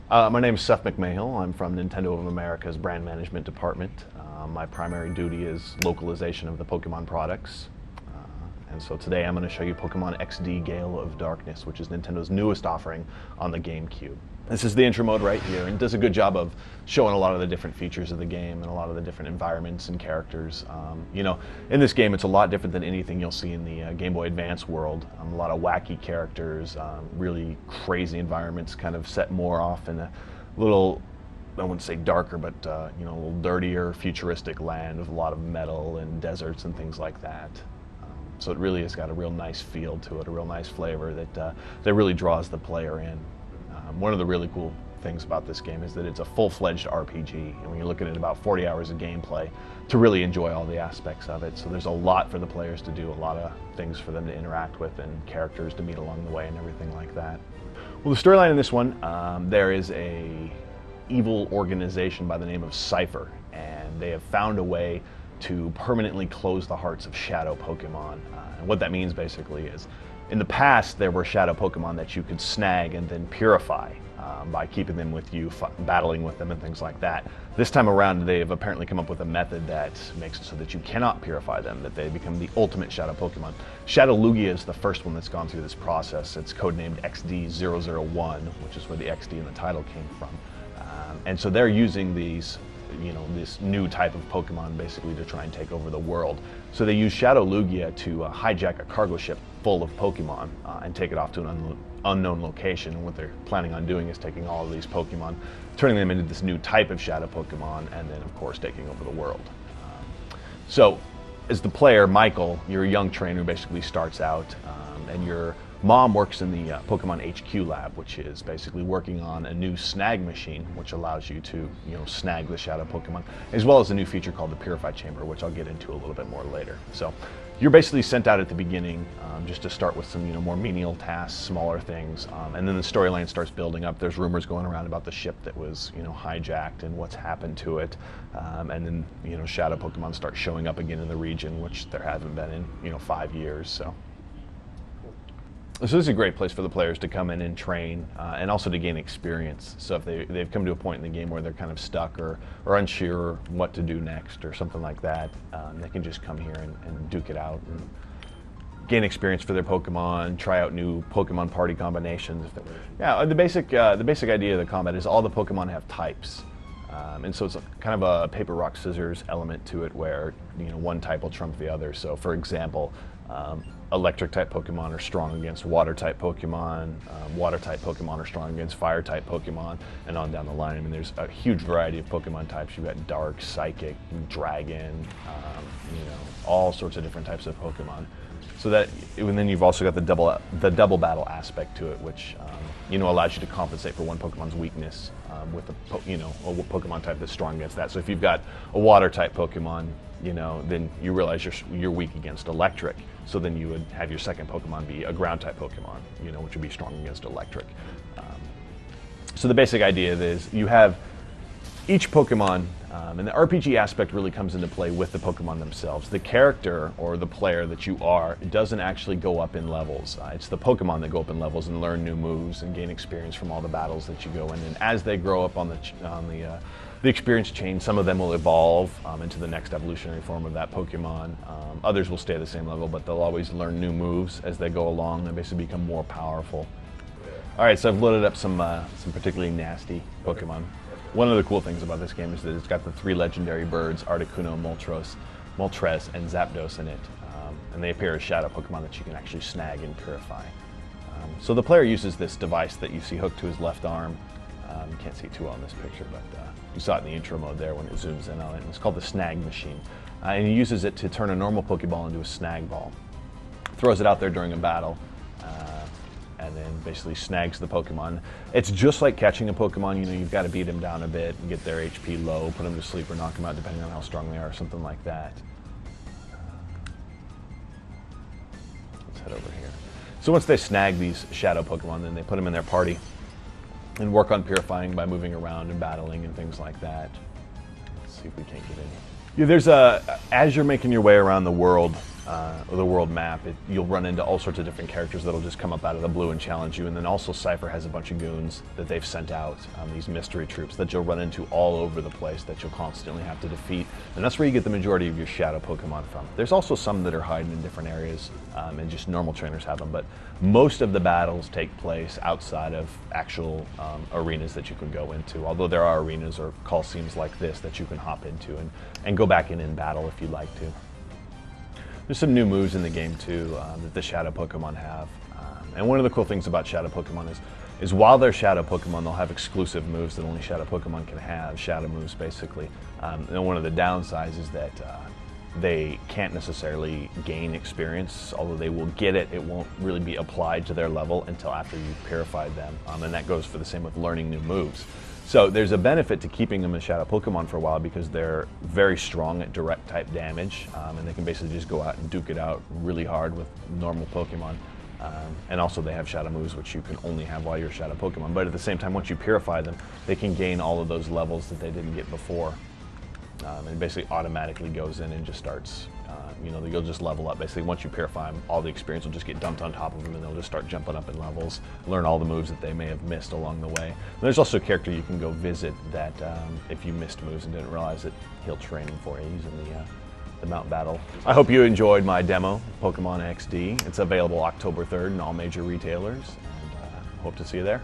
My name is Seth McMahill. I'm from Nintendo of America's brand management department. My primary duty is localization of the Pokemon products. And so today I'm going to show you Pokemon XD Gale of Darkness, which is Nintendo's newest offering on the GameCube. This is the intro mode right here, and it does a good job of showing a lot of the different features of the game and a lot of the different environments and characters. In this game it's a lot different than anything you'll see in the Game Boy Advance world. A lot of wacky characters, really crazy environments, kind of set more off in a little, I wouldn't say darker, but a little dirtier, futuristic land with a lot of metal and deserts and things like that. So it really has got a real nice feel to it, a real nice flavor that really draws the player in. One of the really cool things about this game is that it's a full-fledged RPG, and when you look at it, about 40 hours of gameplay to really enjoy all the aspects of it. So there's a lot for the players to do, a lot of things for them to interact with and characters to meet along the way and everything like that. Well, the storyline in this one, there is a evil organization by the name of Cypher, and they have found a way to permanently close the hearts of shadow Pokemon. And what that means basically is, in the past there were shadow Pokemon that you could snag and then purify by keeping them with you, battling with them and things like that. This time around they have apparently come up with a method that makes it so that you cannot purify them, that they become the ultimate shadow Pokemon. Shadow Lugia is the first one that's gone through this process. It's codenamed XD001, which is where the XD in the title came from. And so they're using these, this new type of Pokemon basically to try and take over the world. So they use Shadow Lugia to hijack a cargo ship full of Pokemon and take it off to an unknown location. And what they're planning on doing is taking all of these Pokemon, turning them into this new type of Shadow Pokemon, and then of course taking over the world. So as the player, Michael, you're a young trainer who basically starts out, and your mom works in the Pokemon HQ lab, which is basically working on a new snag machine, which allows you to, snag the shadow Pokemon, as well as a new feature called the Purify Chamber, which I'll get into a little bit more later. So you're basically sent out at the beginning just to start with some, more menial tasks, smaller things, and then the storyline starts building up. There's rumors going around about the ship that was, hijacked and what's happened to it, and then, shadow Pokemon start showing up again in the region, which there haven't been in, 5 years. So this is a great place for the players to come in and train, and also to gain experience. So if they've come to a point in the game where they're kind of stuck or unsure what to do next or something like that, they can just come here and duke it out and gain experience for their Pokemon, try out new Pokemon party combinations. Yeah, the basic idea of the combat is all the Pokemon have types. And so it's kind of a paper, rock, scissors element to it where, one type will trump the other. So for example, electric type Pokemon are strong against water type Pokemon, water type Pokemon are strong against fire type Pokemon, and on down the line. I mean, there's a huge variety of Pokemon types. You've got dark, psychic, dragon, all sorts of different types of Pokemon. So that, and then you've also got the double battle aspect to it, which allows you to compensate for one Pokemon's weakness with a Pokemon type that's strong against that. So if you've got a water type Pokemon, then you realize you're weak against electric. So then you would have your second Pokemon be a ground type Pokemon, which would be strong against electric. So the basic idea is you have each Pokemon, and the RPG aspect really comes into play with the Pokemon themselves. The character or the player that you are doesn't actually go up in levels. It's the Pokemon that go up in levels and learn new moves and gain experience from all the battles that you go in. And as they grow up on the experience chain, some of them will evolve into the next evolutionary form of that Pokemon. Others will stay at the same level, but they'll always learn new moves as they go along and basically become more powerful. All right, so I've loaded up some particularly nasty Pokemon. One of the cool things about this game is that it's got the 3 legendary birds, Articuno, Moltres, and Zapdos in it. And they appear as shadow Pokemon that you can actually snag and purify. So the player uses this device that you see hooked to his left arm. You can't see too well in this picture, but you saw it in the intro mode there when it zooms in on it. It's called the snag machine. And he uses it to turn a normal Pokeball into a snag ball. Throws it out there during a battle, and then basically snags the Pokemon. It's just like catching a Pokemon. You've got to beat them down a bit and get their HP low, put them to sleep or knock them out depending on how strong they are, or something like that. Let's head over here. So once they snag these shadow Pokemon, then they put them in their party and work on purifying by moving around and battling and things like that. Let's see if we can't get in. Yeah, as you're making your way around the world, the world map, you'll run into all sorts of different characters that'll just come up out of the blue and challenge you. And then also Cypher has a bunch of goons that they've sent out, these mystery troops that you'll run into all over the place that you'll constantly have to defeat. And that's where you get the majority of your shadow Pokemon from. There's also some that are hiding in different areas, and just normal trainers have them, but most of the battles take place outside of actual arenas that you can go into, although there are arenas or coliseums like this that you can hop into and go back in battle if you'd like to. There's some new moves in the game too that the Shadow Pokemon have. And one of the cool things about Shadow Pokemon is while they're Shadow Pokemon, they'll have exclusive moves that only Shadow Pokemon can have, Shadow moves basically. And one of the downsides is that they can't necessarily gain experience, although they will get it, it won't really be applied to their level until after you've purified them. And that goes for the same with learning new moves. So there's a benefit to keeping them as Shadow Pokemon for a while because they're very strong at direct type damage, and they can basically just go out and duke it out really hard with normal Pokemon. And also they have Shadow moves which you can only have while you're Shadow Pokemon, but at the same time once you purify them, they can gain all of those levels that they didn't get before. And basically automatically goes in and just starts, you'll just level up. Basically, once you purify them, all the experience will just get dumped on top of them and they'll just start jumping up in levels, learn all the moves that they may have missed along the way. And there's also a character you can go visit that if you missed moves and didn't realize it, he'll train them for you using the mount battle. I hope you enjoyed my demo, Pokemon XD. It's available October 3rd in all major retailers, and hope to see you there.